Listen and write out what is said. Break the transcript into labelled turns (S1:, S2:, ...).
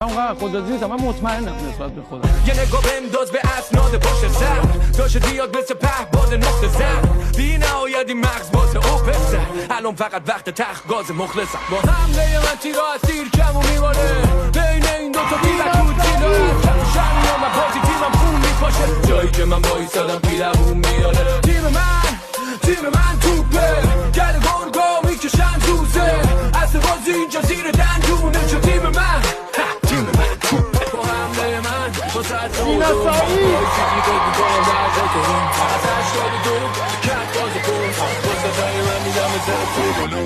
S1: اونقدر خودت نیستم، من مطمئنم نسبت به خودم.
S2: یه نگاه بنداز به اسناد پشت سر، داشت بیاد مثل پهباد نقطه زن، بی نهایتی مغز باز اوپن سر، الان فقط وقت تخت گاز مخلصم. با حمله من تیرا از تیر کم و میمانه، بین این دوتا بیلکوت تیرا از کم شرمی ها من بازی تیمم خون میپاشه، جایی که من با ایستادم پیلمون میانه. تیم من توپه، گر گرگا میکشن روزه، اصل بازی اینجا زیر دندونه، چه تیم من توپه. با حمله من با
S1: اینا سایی
S2: از 82 کت باز کن، با صدای من میدم مثل تو بلو.